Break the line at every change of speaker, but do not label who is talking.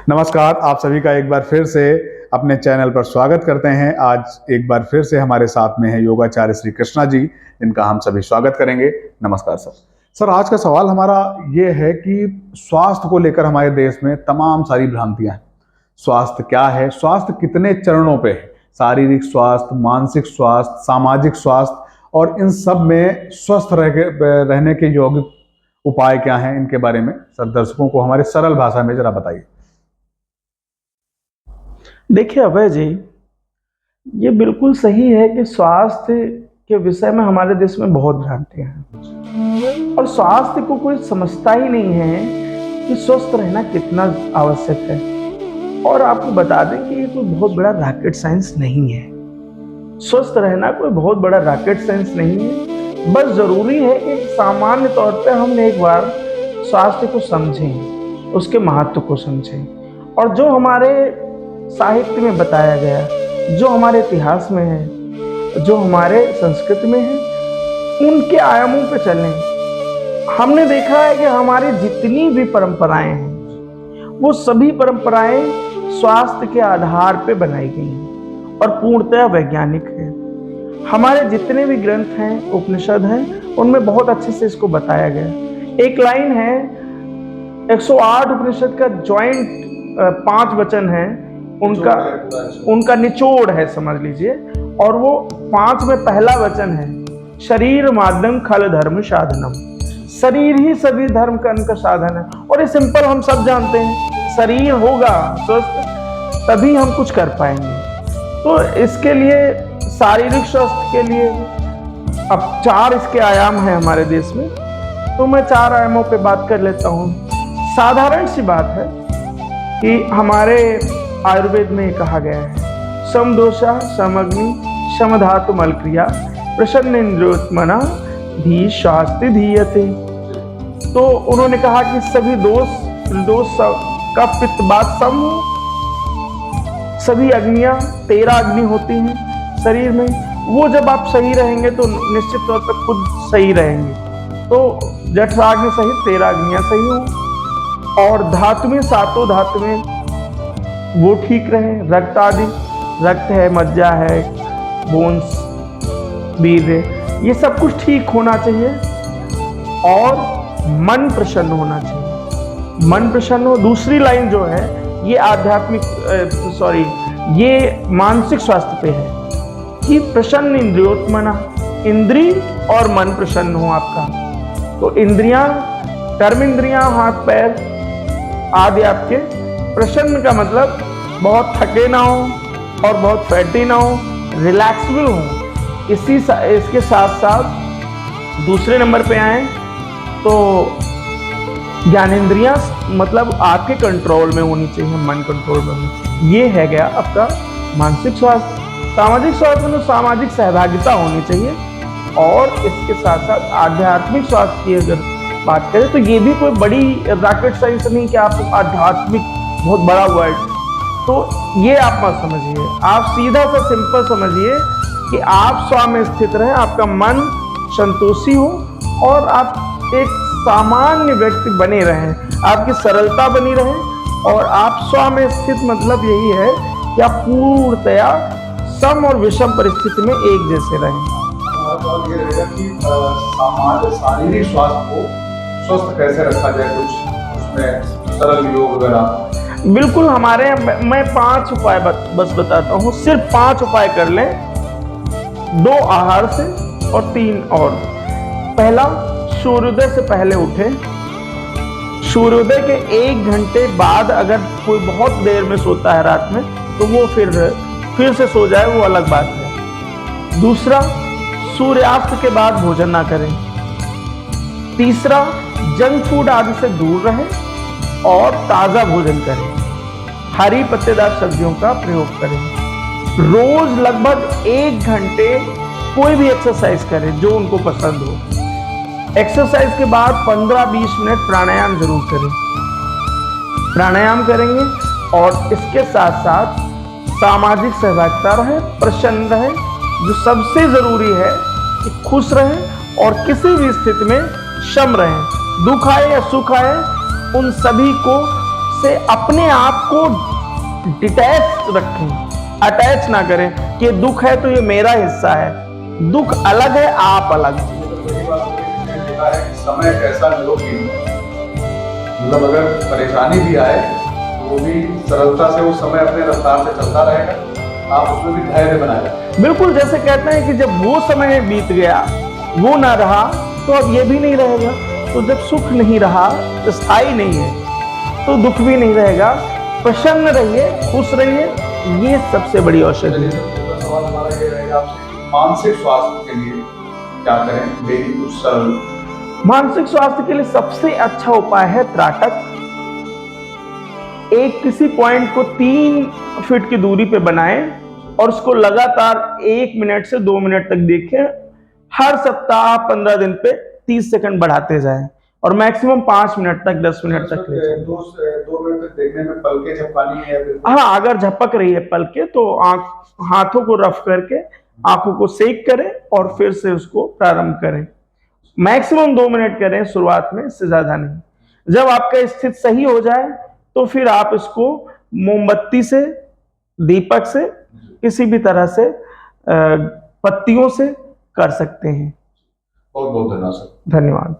नमस्कार, आप सभी का एक बार फिर से अपने चैनल पर स्वागत करते हैं। आज एक बार फिर से हमारे साथ में है योगाचार्य श्री कृष्णा जी, जिनका हम सभी स्वागत करेंगे। नमस्कार सर। सर, आज का सवाल हमारा ये है कि स्वास्थ्य को लेकर हमारे देश में तमाम सारी भ्रांतियां हैं। स्वास्थ्य क्या है, स्वास्थ्य कितने चरणों पे है, शारीरिक स्वास्थ्य, मानसिक स्वास्थ्य, सामाजिक स्वास्थ्य, और इन सब में स्वस्थ रहने के योग्य उपाय क्या हैं, इनके बारे में सर दर्शकों को हमारे सरल भाषा में जरा बताइए।
देखिए अभय जी, ये बिल्कुल सही है कि स्वास्थ्य के विषय में हमारे देश में बहुत भ्रांतियां हैं और स्वास्थ्य को कोई समझता ही नहीं है कि स्वस्थ रहना कितना आवश्यक है। और आपको बता दें कि ये कोई बहुत बड़ा रॉकेट साइंस नहीं है। स्वस्थ रहना कोई बहुत बड़ा रॉकेट साइंस नहीं है। बस जरूरी है कि सामान्य तौर पे हम एक बार स्वास्थ्य को समझें, उसके महत्व को समझें, और जो हमारे साहित्य में बताया गया, जो हमारे इतिहास में है, जो हमारे संस्कृति में है, उनके आयामों पे चलें। हमने देखा है कि हमारी जितनी भी परंपराएं हैं, वो सभी परंपराएं स्वास्थ्य के आधार पे बनाई गई हैं और पूर्णतः वैज्ञानिक हैं। हमारे जितने भी ग्रंथ हैं, उपनिषद हैं, उनमें बहुत अच्छे से इसको बताया गया। एक लाइन है 108 उपनिषद का जॉइंट 5 वचन है, उनका निचोड़ है समझ लीजिए, और वो 5 में पहला वचन है शरीर माध्यम खल धर्म साधनम। शरीर ही सभी धर्म का साधन है। और ये सिंपल हम सब जानते हैं, शरीर होगा स्वस्थ तभी हम कुछ कर पाएंगे। तो इसके लिए शारीरिक स्वास्थ्य के लिए अब 4 इसके आयाम हैं हमारे देश में, तो मैं 4 आयामों पे बात कर लेता हूँ। साधारण सी बात है कि हमारे आयुर्वेद में कहा गया है समदोषा समग्नि समधातु मलक्रिया प्रसन्न इंद्रियोत्मना धी शास्ति धीयते। तो उन्होंने कहा कि सभी दोष का पित्तबात सम हो। सभी अग्नियां 13 अग्नि होती हैं शरीर में, वो जब आप सही रहेंगे तो निश्चित तौर पर खुद सही रहेंगे। तो जठराग्नि सहित 13 अग्नियां सही हो, और धातु में 7 धातु में वो ठीक रहे। रक्त आदि, रक्त है, मज्जा है, बोन्स, वीर्य, ये सब कुछ ठीक होना चाहिए। और मन प्रसन्न होना चाहिए। मन प्रसन्न हो। दूसरी लाइन जो है ये आध्यात्मिक ये मानसिक स्वास्थ्य पे है कि प्रसन्न इंद्रियोत्मना, इंद्री और मन प्रसन्न हो आपका। तो इंद्रियां, कर्म इंद्रियां, हाथ पैर आदि आपके प्रसन्न का मतलब बहुत थके ना हो और बहुत फैटी ना हो, रिलैक्सेबल हो। इसके साथ साथ दूसरे नंबर पे आए तो ज्ञानेंद्रियां मतलब आपके कंट्रोल में होनी चाहिए, मन कंट्रोल में होनी चाहिए। ये है गया आपका मानसिक स्वास्थ्य। सामाजिक स्वास्थ्य में सामाजिक सहभागिता होनी चाहिए। और इसके साथ साथ आध्यात्मिक स्वास्थ्य की अगर बात करें तो ये भी कोई बड़ी रॉकेट साइंस नहीं कि आप आध्यात्मिक बहुत बड़ा वर्ड, तो ये आप मत समझिए। आप सीधा सा सिंपल समझिए कि आप स्व में स्थित रहें, आपका मन संतोषी हो और आप एक सामान्य व्यक्ति बने रहें, आपकी सरलता बनी रहे। और आप स्व में स्थित मतलब यही है कि आप पूर्णतया सम और विषम परिस्थिति में एक जैसे रहें।
ये रहेगा कि शारीरिक स्वास्थ्य को स्वस्थ कैसे रखा जाए, कुछ उसमें सरल योग वगैरह।
बिल्कुल, हमारे यहाँ मैं 5 उपाय बस बताता हूँ। सिर्फ 5 उपाय कर लें, 2 आहार से और 3 और। पहला, सूर्योदय से पहले उठे। सूर्योदय के 1 घंटे बाद अगर कोई बहुत देर में सोता है रात में तो वो फिर से सो जाए, वो अलग बात है। दूसरा, सूर्यास्त के बाद भोजन ना करें। तीसरा, जंक फूड आदि से दूर रहें और ताजा भोजन करें। हरी पत्तेदार सब्जियों का प्रयोग करें। रोज लगभग 1 घंटे कोई भी एक्सरसाइज करें जो उनको पसंद हो। एक्सरसाइज के बाद 15-20 मिनट प्राणायाम जरूर करें। प्राणायाम करेंगे और इसके साथ साथ सामाजिक सहभागिता रहे, प्रसन्न रहे। जो सबसे जरूरी है कि खुश रहें और किसी भी स्थिति में क्षम रहें। दुख आए या सुख आए, उन सभी को से अपने आप को डिटैच रखें, अटैच ना करें कि दुख है तो ये मेरा हिस्सा है। दुख अलग है, आप अलग।
समय कैसा निरोगी, मतलब अगर परेशानी भी आए तो वो भी सरलता से उस समय अपने रफ्तार से चलता रहेगा, आप उसमें भी धैर्य बनाए रखें।
बिल्कुल, जैसे कहते हैं कि जब वो समय बीत गया, वो ना रहा, तो अब ये भी नहीं रहेगा। तो जब सुख नहीं रहा, स्थायी नहीं है, तो दुख भी नहीं रहेगा। प्रसन्न रहिए, खुश रहिए, ये सबसे बड़ी औषधि है।
सवाल हमारा ये रहेगा आपसे, मानसिक स्वास्थ्य के लिए क्या करें, डेली कुछ सरल।
मानसिक स्वास्थ्य के लिए सबसे अच्छा उपाय है त्राटक। एक किसी पॉइंट को 3 फीट की दूरी पे बनाएं और उसको लगातार 1 मिनट से 2 मिनट तक देखें। हर सप्ताह 15 दिन पे 30 सेकंड बढ़ाते जाएं और मैक्सिमम 5 मिनट तक, 10 मिनट तक ले जाएं।
2 मिनट तक देखने में पलकें झपकानी है या फिर
हाँ, अगर झपक रही है पलके तो हाथों को रफ करके आंखों को सेक करें और फिर से उसको प्रारंभ करें। मैक्सिमम 2 मिनट करें शुरुआत में, इससे ज्यादा नहीं। जब आपका स्थिति सही हो जाए तो फिर आप इसको मोमबत्ती से, दीपक से, किसी भी तरह से, पत्तियों से कर सकते हैं।
बहुत बहुत धन्यवाद सर।
धन्यवाद।